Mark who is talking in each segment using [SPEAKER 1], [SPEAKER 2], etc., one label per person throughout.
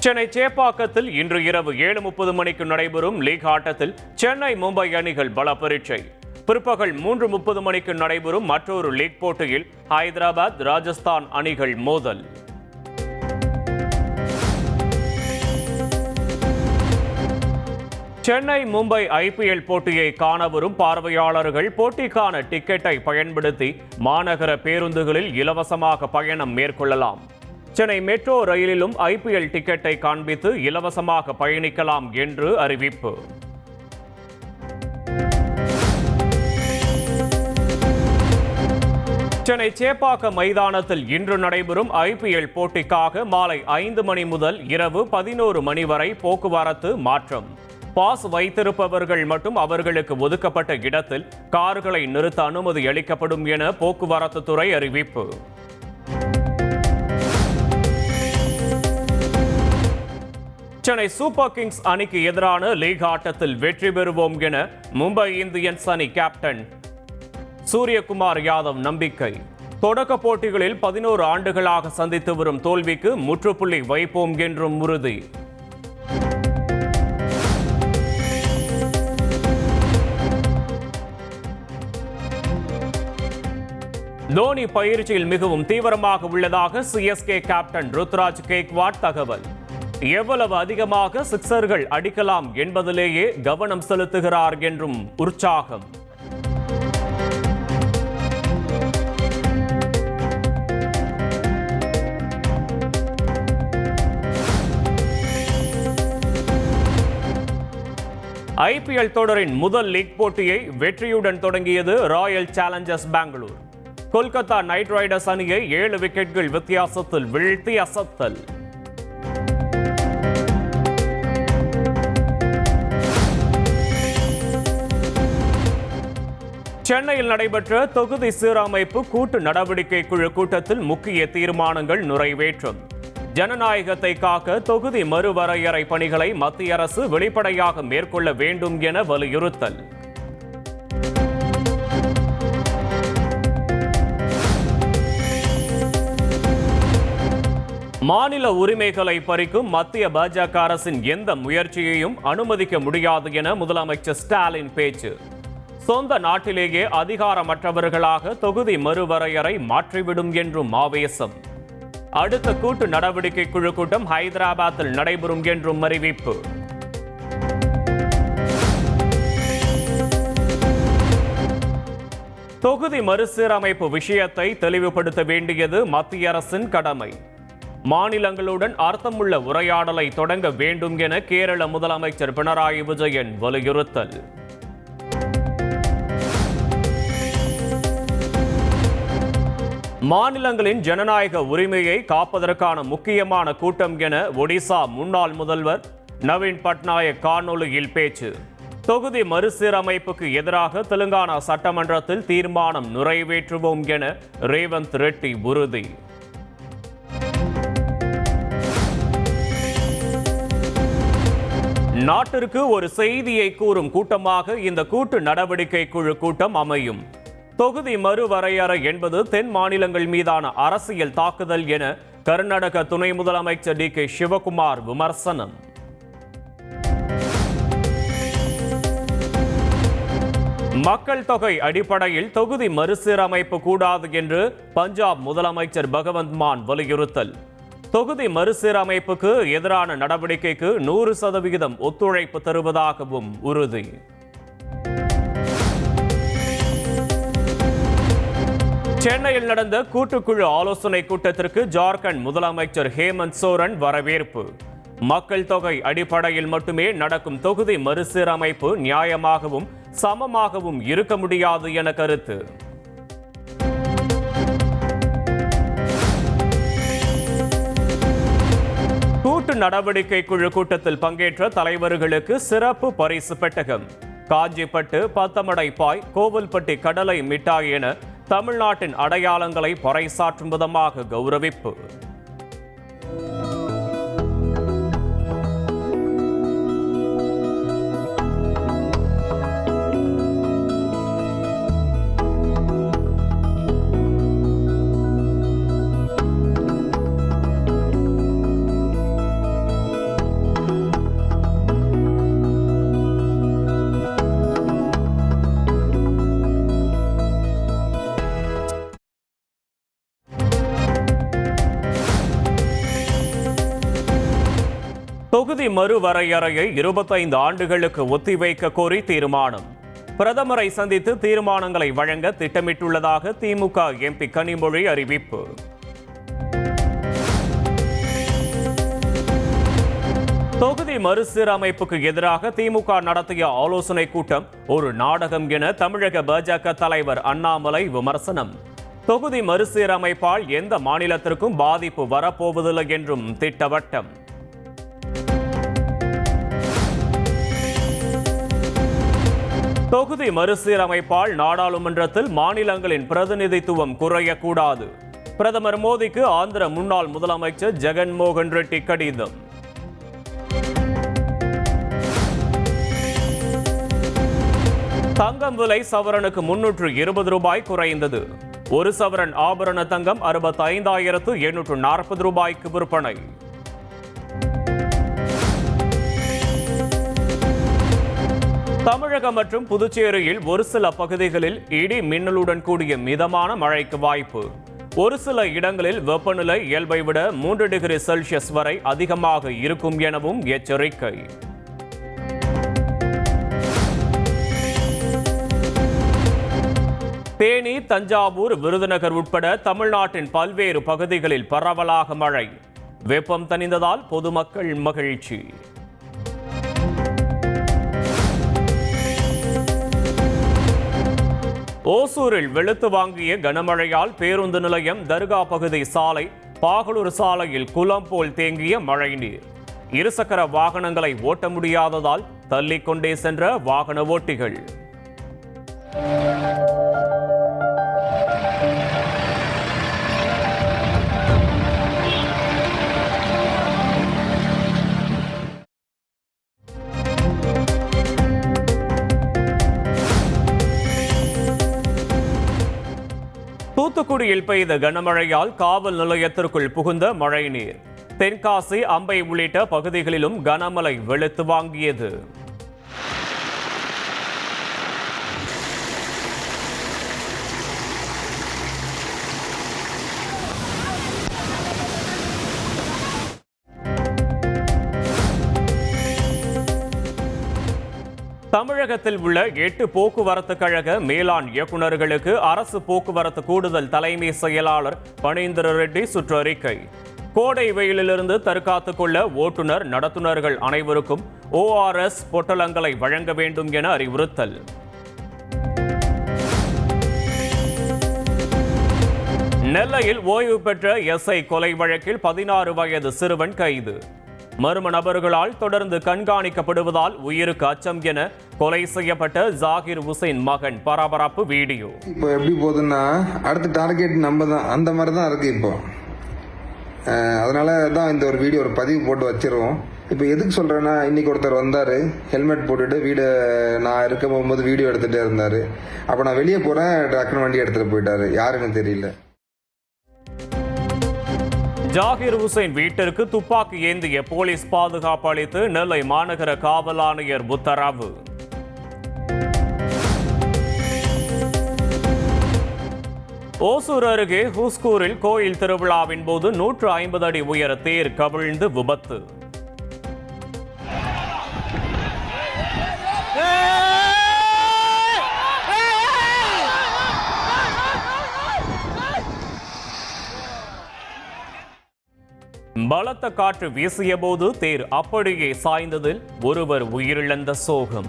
[SPEAKER 1] சென்னை சேப்பாக்கத்தில் இன்று இரவு 7:30 மணிக்கு நடைபெறும் லீக் ஆட்டத்தில் சென்னை மும்பை அணிகள் பல பரீட்சை. பிற்பகல் 3:30 மணிக்கு நடைபெறும் மற்றொரு லீக் போட்டியில் ஹைதராபாத் ராஜஸ்தான் அணிகள் மோதல். சென்னை மும்பை IPL போட்டியை காண வரும் பார்வையாளர்கள் போட்டிக்கான டிக்கெட்டை பயன்படுத்தி மாநகர பேருந்துகளில் இலவசமாக பயணம் மேற்கொள்ளலாம். சென்னை மெட்ரோ ரயிலிலும் IPL டிக்கெட்டை காண்பித்து இலவசமாக பயணிக்கலாம் என்று அறிவிப்பு. சென்னை சேப்பாக்கம் மைதானத்தில் இன்று நடைபெறும் IPL போட்டிக்காக மாலை 5 மணி முதல் இரவு 11 மணி வரை போக்குவரத்து மாற்றம். பாஸ் வைத்திருப்பவர்கள் மட்டும் அவர்களுக்கு ஒதுக்கப்பட்ட இடத்தில் கார்களை நிறுத்த அனுமதி அளிக்கப்படும் என போக்குவரத்து துறை அறிவிப்பு. சென்னை சூப்பர் கிங்ஸ் அணிக்கு எதிரான லீக் ஆட்டத்தில் வெற்றி பெறுவோம் என மும்பை இந்தியன்ஸ் அணி கேப்டன் சூரியகுமார் யாதவ் நம்பிக்கை. தொடக்க போட்டிகளில் 11 ஆண்டுகளாக சந்தித்து வரும் தோல்விக்கு முற்றுப்புள்ளி வைப்போம் என்றும் உறுதி. தோனி பயிற்சியில் மிகவும் தீவிரமாக உள்ளதாக CSK கேப்டன் ருத்ராஜ் கேக்வாட் தகவல். எவ்வளவு அதிகமாக சிக்சர்கள் அடிக்கலாம் என்பதிலேயே கவனம் செலுத்துகிறார் என்றும் உற்சாகம். IPL தொடரின் முதல் லீக் போட்டியை வெற்றியுடன் தொடங்கியது royal challengers Bangalore. Kolkata knight riders அணியை 7 விக்கெட்கள் வித்தியாசத்தில் வீழ்த்தி அசத்தல். சென்னையில் நடைபெற்ற தொகுதி சீரமைப்பு கூட்டு நடவடிக்கை குழு கூட்டத்தில் முக்கிய தீர்மானங்கள் நிறைவேற்றும். ஜனநாயகத்தை காக்க தொகுதி மறுவரையறை பணிகளை மத்திய அரசு வெளிப்படையாக மேற்கொள்ள வேண்டும் என வலியுறுத்தல். மாநில உரிமைகளை பறிக்கும் மத்திய பாஜக அரசின் எந்த முயற்சியையும் அனுமதிக்க முடியாது என முதலமைச்சர் ஸ்டாலின் பேச்சு. சொந்த நாட்டிலேயே அதிகாரமற்றவர்களாக தொகுதி மறுவரையறை மாற்றிவிடும் என்றும் ஆவேசம். அடுத்த கூட்டு நடவடிக்கை குழு கூட்டம் ஹைதராபாத்தில் நடைபெறும் என்றும் அறிவிப்பு. தொகுதி மறுசீரமைப்பு விஷயத்தை தெளிவுபடுத்த வேண்டியது மத்திய அரசின் கடமை. மாநிலங்களுடன் அர்த்தமுள்ள உரையாடலை தொடங்க வேண்டும் என கேரள முதலமைச்சர் பினராயி விஜயன் வலியுறுத்தல். மாநிலங்களின் ஜனநாயக உரிமையை காப்பதற்கான முக்கியமான கூட்டம் என ஒடிசா முன்னாள் முதல்வர் நவீன் பட்நாயக் காணொலியில் பேச்சு. தொகுதி மறுசீரமைப்புக்கு எதிராக தெலுங்கானா சட்டமன்றத்தில் தீர்மானம் நிறைவேற்றுவோம் என ரேவந்த் ரெட்டி உறுதி. நாட்டிற்கு ஒரு செய்தியை கூறும் கூட்டமாக இந்த கூட்டு நடவடிக்கை குழு கூட்டம் அமையும். தொகுதி மறுவரையறை என்பது தென் மாநிலங்கள் மீதான அரசியல் தாக்குதல் என கர்நாடக துணை முதலமைச்சர் DK சிவகுமார் விமர்சனம். மக்கள் தொகை அடிப்படையில் தொகுதி மறுசீரமைப்பு கூடாது என்று பஞ்சாப் முதலமைச்சர் பகவந்த் மான் வலியுறுத்தல். தொகுதி மறுசீரமைப்புக்கு எதிரான நடவடிக்கைக்கு 100% ஒத்துழைப்பு தருவதாகவும் உறுதி. சென்னையில் நடந்த கூட்டுக்குழு ஆலோசனை கூட்டத்திற்கு ஜார்க்கண்ட் முதலமைச்சர் ஹேமந்த் சோரன் வரவேற்பு. மக்கள் தொகை அடிப்படையில் மட்டுமே நடக்கும் தொகுதி மறுசீரமைப்பு நியாயமாகவும் சமமாகவும் இருக்க முடியாது என கருத்து. கூட்டு நடவடிக்கை குழு கூட்டத்தில் பங்கேற்ற தலைவர்களுக்கு சிறப்பு பரிசு பெட்டகம். காஞ்சிப்பட்டு, பத்தமடைப்பாய், கோவில்பட்டி கடலை மிட்டாய் என தமிழ்நாட்டின் அடையாளங்களை பறைசாற்றும் விதமாக கௌரவிப்பு. தொகுதி மறுவரையறையை 25 ஆண்டுகளுக்கு ஒத்திவைக்க கோரி தீர்மானம். பிரதமரை சந்தித்து தீர்மானங்களை வழங்க திட்டமிட்டுள்ளதாக திமுக எம்பி கனிமொழி அறிவிப்பு. தொகுதி மறுசீரமைப்புக்கு எதிராக திமுக நடத்திய ஆலோசனை கூட்டம் ஒரு நாடகம் என தமிழக பாஜக தலைவர் அண்ணாமலை விமர்சனம். தொகுதி மறுசீரமைப்பால் எந்த மாநிலத்திற்கும் பாதிப்பு வரப்போவதில்லை என்றும் திட்டவட்டம். தொகுதி மறுசீரமைப்பால் நாடாளுமன்றத்தில் மாநிலங்களின் பிரதிநிதித்துவம் குறையக்கூடாது. பிரதமர் மோடிக்கு ஆந்திர முன்னாள் முதலமைச்சர் ஜெகன்மோகன் ரெட்டி கடிதம். தங்கம் விலை சவரனுக்கு 320 ரூபாய் குறைந்தது. ஒரு சவரன் ஆபரண தங்கம் 65,840 ரூபாய்க்கு விற்பனை. தமிழகம் மற்றும் புதுச்சேரியில் ஒரு சில பகுதிகளில் இடி மின்னலுடன் கூடிய மிதமான மழைக்கு வாய்ப்பு. ஒரு சில இடங்களில் வெப்பநிலை இயல்பை விட 3 டிகிரி செல்சியஸ் வரை அதிகமாக இருக்கும் எனவும் எச்சரிக்கை. தேனி, தஞ்சாவூர், விருதுநகர் உட்பட தமிழ்நாட்டின் பல்வேறு பகுதிகளில் பரவலாக மழை. வெப்பம் தணிந்ததால் பொதுமக்கள் மகிழ்ச்சி. ஓசூரில் வெளுத்து வாங்கிய கனமழையால் பேருந்து நிலையம், தர்கா பகுதி சாலை, பாகலூர் சாலையில் குளம் போல் தேங்கிய மழைநீர். இருசக்கர வாகனங்களை ஓட்ட முடியாததால் தள்ளிக்கொண்டே சென்ற வாகன ஓட்டிகள். தூத்துக்குடியில் பெய்த கனமழையால் காவல் நிலையத்திற்குள் புகுந்த மழைநீர். தென்காசி, அம்பை உள்ளிட்ட பகுதிகளிலும் கனமழை வெளுத்து வாங்கியது. தமிழகத்தில் உள்ள 8 போக்குவரத்து கழக மேலாண் இயக்குநர்களுக்கு அரசு போக்குவரத்து கூடுதல் தலைமை செயலாளர் பனீந்திர ரெட்டி சுற்றறிக்கை. கோடை வெயிலிலிருந்து தற்காத்துக் கொள்ள ஓட்டுநர், நடத்துனர்கள் அனைவருக்கும் ORS பொட்டலங்களை வழங்க வேண்டும் என அறிவுறுத்தல். நெல்லையில் ஓய்வு பெற்ற SI கொலை வழக்கில் 16 வயது சிறுவன் கைது. மர்ம நபர்களால் தொடர்ந்து கண்காணிக்கப்படுவதால் உயிருக்கு அச்சம் என கொலை செய்யப்பட்ட ஜாகிர் ஹுசைன் மகன் பரபரப்பு வீடியோ.
[SPEAKER 2] இப்போ எப்படி போகுதுன்னா அடுத்த டார்கெட் நம்ம தான், அந்த மாதிரி தான் இருக்கு இப்போ. அதனால தான் இந்த ஒரு வீடியோ, ஒரு பதிவு போட்டு வச்சிருவோம். இப்போ எதுக்கு சொல்றேன்னா, இன்னைக்கு ஒருத்தர் வந்தாரு, ஹெல்மெட் போட்டுட்டு வீடு நான் இருக்க போகும்போது வீடியோ எடுத்துட்டே இருந்தாரு. அப்போ நான் வெளியே போறேன், டக்குனு வண்டி எடுத்துட்டு போயிட்டாரு, யாருன்னு தெரியல.
[SPEAKER 1] ஜாகிர் ஹுசைன் வீட்டிற்கு துப்பாக்கி ஏந்திய போலீஸ் பாதுகாப்பு அளித்து நெல்லை மாநகர காவல் ஆணையர் உத்தரவு. ஓசூர் அருகே ஹூஸ்கூரில் கோயில் திருவிழாவின் போது 150 அடி உயர தேர் கவிழ்ந்து விபத்து. பலத்த காற்று வீசிய போது தேர் அப்படியே சாய்ந்ததில் ஒருவர் உயிரிழந்த சோகம்.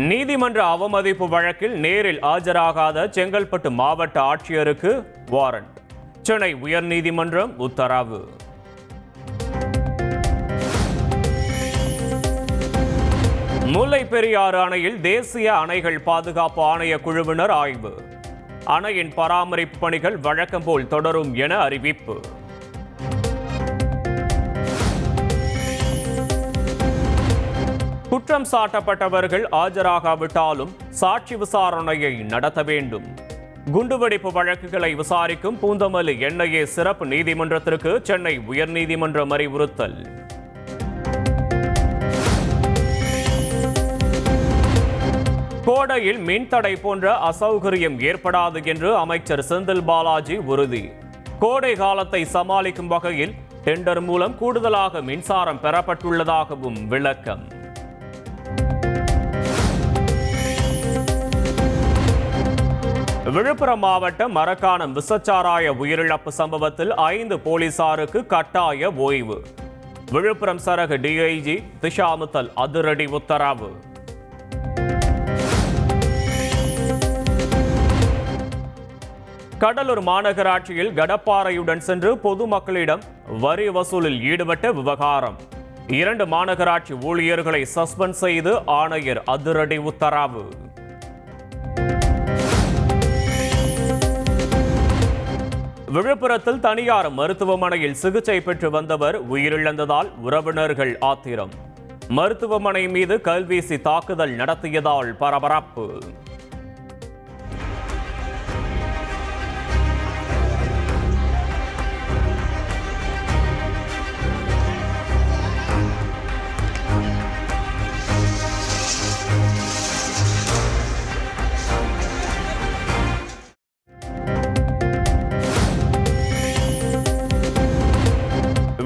[SPEAKER 1] நீதிமன்ற அவமதிப்பு வழக்கில் நேரில் ஆஜராகாத செங்கல்பட்டு மாவட்ட ஆட்சியருக்கு வாரண்ட். சென்னை உயர்நீதிமன்றம் உத்தரவு. முல்லை பெரியாறு அணையில் தேசிய அணைகள் பாதுகாப்பு ஆணைய குழுவினர் ஆய்வு. அணையின் பராமரிப்பு பணிகள் வழக்கம் போல் தொடரும் என அறிவிப்பு. குற்றம் சாட்டப்பட்டவர்கள் ஆஜராகாவிட்டாலும் சாட்சி விசாரணையை நடத்த வேண்டும். குண்டுவெடிப்பு வழக்குகளை விசாரிக்கும் பூந்தமல்லி NIA சிறப்பு நீதிமன்றத்திற்கு சென்னை உயர்நீதிமன்றம் அறிவுறுத்தல். கோடையில் மின்தடை போன்ற அசௌகரியம் ஏற்படாது என்று அமைச்சர் செந்தில் பாலாஜி உறுதி. கோடை காலத்தை சமாளிக்கும் வகையில் டெண்டர் மூலம் கூடுதலாக மின்சாரம் பெறப்பட்டுள்ளதாகவும் விளக்கம். விழுப்புரம் மாவட்டம் மரக்காணம் விசச்சாராய உயிரிழப்பு சம்பவத்தில் 5 போலீசாருக்கு கட்டாய ஓய்வு. விழுப்புரம் சரக டிஐஜி திஷாமுத்தல் அதிரடி உத்தரவு. கடலூர் மாநகராட்சியில் கடப்பாறையுடன் சென்று பொதுமக்களிடம் வரி வசூலில் ஈடுபட்ட விவகாரம். 2 மாநகராட்சி ஊழியர்களை சஸ்பெண்ட் செய்து ஆணையர் அதிரடி உத்தரவு. விழுப்புரத்தில் தனியார் மருத்துவமனையில் சிகிச்சை பெற்று வந்தவர் உயிரிழந்ததால் உறவினர்கள் ஆத்திரம். மருத்துவமனை மீது கல்வீசி தாக்குதல் நடத்தியதால் பரபரப்பு.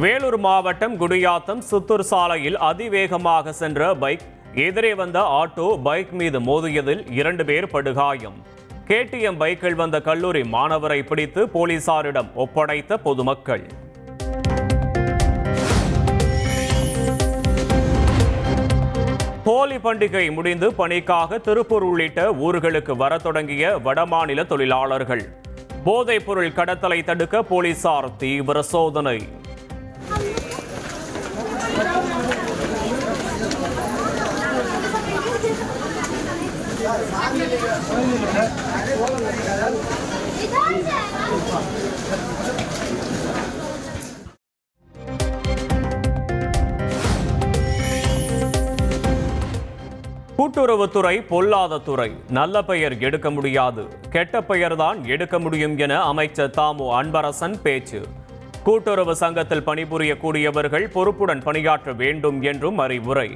[SPEAKER 1] வேலூர் மாவட்டம் குடியாத்தம் சித்தூர் சாலையில் அதிவேகமாக சென்ற பைக் எதிரே வந்த ஆட்டோ பைக் மீது மோதியதில் 2 பேர் படுகாயம். KTM பைக்கில் வந்த கல்லூரி மாணவரை பிடித்து போலீசாரிடம் ஒப்படைத்த பொதுமக்கள். ஹோலி பண்டிகை முடிந்து பணிக்காக திருப்பூர் உள்ளிட்ட ஊர்களுக்கு வர தொடங்கிய வடமாநில தொழிலாளர்கள். போதைப் பொருள் கடத்தலை தடுக்க போலீசார் தீவிர சோதனை. கூட்டுறவுத்துறை பொல்லாத துறை, நல்ல பெயர் எடுக்க முடியாது, கெட்ட பெயர்தான் எடுக்க முடியும் என அமைச்சர் தாமு அன்பரசன் பேச்சு. கூட்டுறவு சங்கத்தில் பணிபுரியக்கூடியவர்கள் பொறுப்புடன் பணியாற்ற வேண்டும் என்றும் அறிவுரை.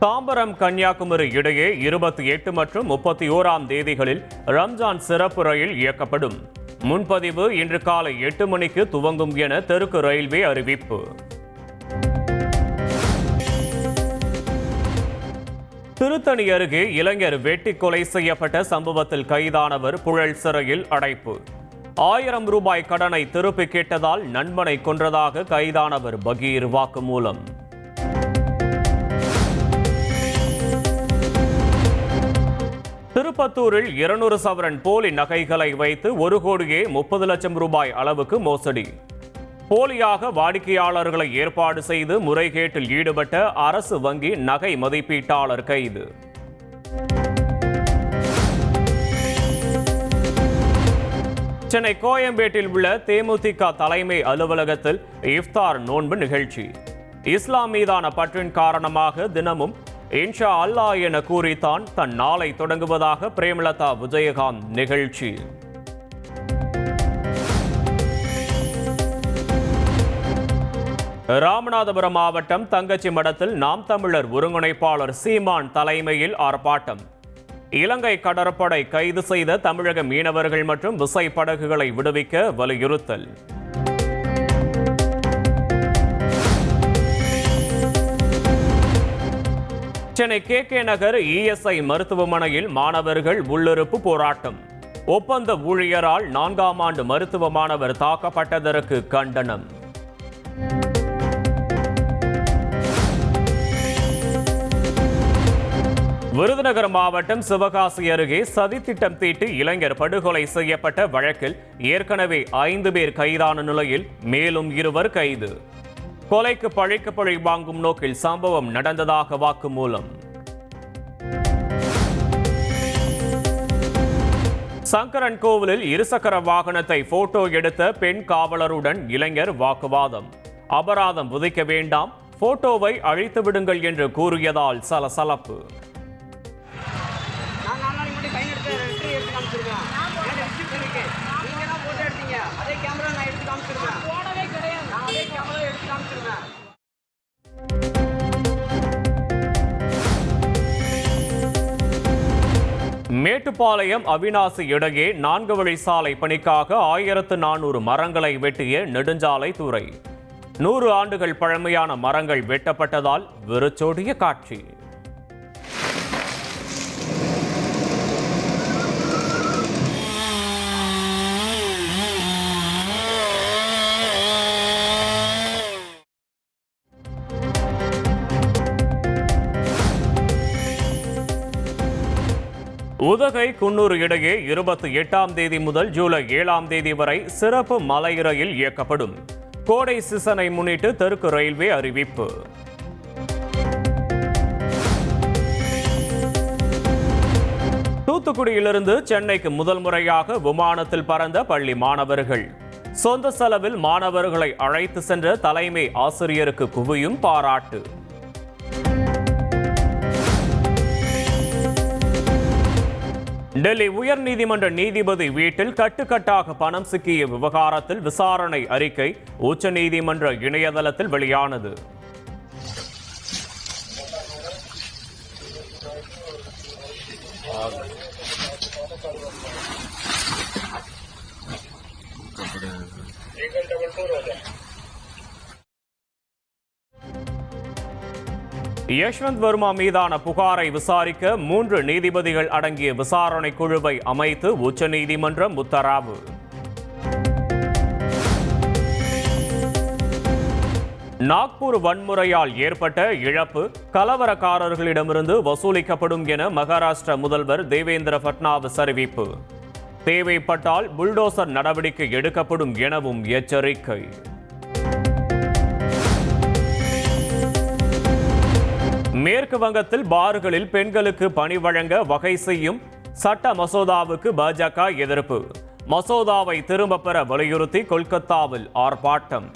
[SPEAKER 1] தாம்பரம் கன்னியாகுமரி இடையே 28 மற்றும் 31ஆம் தேதிகளில் ரம்ஜான் சிறப்பு ரயில் இயக்கப்படும். முன்பதிவு இன்று காலை 8 மணிக்கு துவங்கும் என தெற்கு ரயில்வே அறிவிப்பு. திருத்தணி அருகே இளைஞர் வெட்டி கொலை செய்யப்பட்ட சம்பவத்தில் கைதானவர் புழல் சிறையில் அடைப்பு. 1000 ரூபாய் கடனை திருப்பி கேட்டதால் நண்பனை கொன்றதாக கைதானவர் பகீர் வாக்குமூலம். திருப்பத்தூரில் 200 சவரன் போலி நகைகளை வைத்து 1 கோடியே 30 லட்சம் ரூபாய் அளவுக்கு மோசடி. போலியாக வாடிக்கையாளர்களை ஏற்பாடு செய்து முறைகேட்டில் ஈடுபட்ட அரசு வங்கி நகை மதிப்பீட்டாளர் கைது. சென்னை கோயம்பேட்டில் உள்ள தேமுதிக தலைமை அலுவலகத்தில் இஃப்தார் நோன்பு நிகழ்ச்சி. இஸ்லாம் மீதான பற்றின் காரணமாக தினமும் இன்ஷா அல்லாஹ் என கூறித்தான் தன் நாளை தொடங்குவதாக பிரேமலதா விஜயகாந்த் நிகழ்ச்சி. ராமநாதபுரம் மாவட்டம் தங்கச்சி மடத்தில் நாம் தமிழர் ஒருங்கிணைப்பாளர் சீமான் தலைமையில் ஆர்ப்பாட்டம். இலங்கை கடற்படை கைது செய்த தமிழக மீனவர்கள் மற்றும் விசை படகுகளை விடுவிக்க வலியுறுத்தல். சென்னை KK நகர் ESI மருத்துவமனையில் மாணவர்கள் உள்ளிருப்பு போராட்டம். ஒப்பந்த ஊழியரால் 4ஆம் ஆண்டு மருத்துவ மாணவர் தாக்கப்பட்டதற்கு கண்டனம். விருதுநகர் மாவட்டம் சிவகாசி அருகே சதித்திட்டம் தீட்டி இளைஞர் படுகொலை செய்யப்பட்ட வழக்கில் ஏற்கனவே 5 பேர் கைதான நிலையில் மேலும் 2 கைது. கொலைக்கு பழிக்கு பழி வாங்கும் நோக்கில் சம்பவம் நடந்ததாக வாக்குமூலம். சங்கரன் கோவிலில் இருசக்கர வாகனத்தை போட்டோ எடுத்த பெண் காவலருடன் இளைஞர் வாக்குவாதம். அபராதம் விதிக்க வேண்டாம், போட்டோவை அழித்து விடுங்கள் என்று கூறியதால் சலசலப்பு. மேட்டுப்பாளையம் அவிநாசி இடையே 4 வழி சாலை பணிக்காக 1400 மரங்களை வெட்டிய நெடுஞ்சாலை துறை. 100 ஆண்டுகள் பழமையான மரங்கள் வெட்டப்பட்டதால் வெறிச்சோடிய காட்சி. உதகை குன்னூர் இடையே 28ஆம் தேதி முதல் ஜூலை 7ஆம் தேதி வரை சிறப்பு மலை ரயில் இயக்கப்படும். கோடை சீசனை முன்னிட்டு தெற்கு ரயில்வே அறிவிப்பு. தூத்துக்குடியிலிருந்து சென்னைக்கு முதல் முறையாக விமானத்தில் பறந்த பள்ளி மாணவர்கள். சொந்த செலவில் மாணவர்களை அழைத்து சென்ற தலைமை ஆசிரியருக்கு குவியும் பாராட்டு. டெல்லி உயர்நீதிமன்ற நீதிபதி வீட்டில் கட்டுக்கட்டாக பணம் சிக்கிய விவகாரத்தில் விசாரணை அறிக்கை உச்சநீதிமன்ற இணையதளத்தில் வெளியானது. யஷ்வந்த் வர்மா மீதான புகாரை விசாரிக்க 3 நீதிபதிகள் அடங்கிய விசாரணை குழுவை அமைத்து உச்சநீதிமன்றம் உத்தரவு. நாக்பூர் வன்முறையால் ஏற்பட்ட இழப்பு கலவரக்காரர்களிடமிருந்து வசூலிக்கப்படும் என மகாராஷ்டிர முதல்வர் தேவேந்திர பட்னாவிஸ் அறிவிப்பு. தேவைப்பட்டால் புல்டோசர் நடவடிக்கை எடுக்கப்படும் எனவும் எச்சரிக்கை. மேற்கு வங்கத்தில் பார்களில் பெண்களுக்கு பணி வழங்க வகை செய்யும் சட்ட மசோதாவுக்கு பாஜக எதிர்ப்பு. மசோதாவை திரும்பப் பெற வலியுறுத்தி கொல்கத்தாவில் ஆர்ப்பாட்டம்.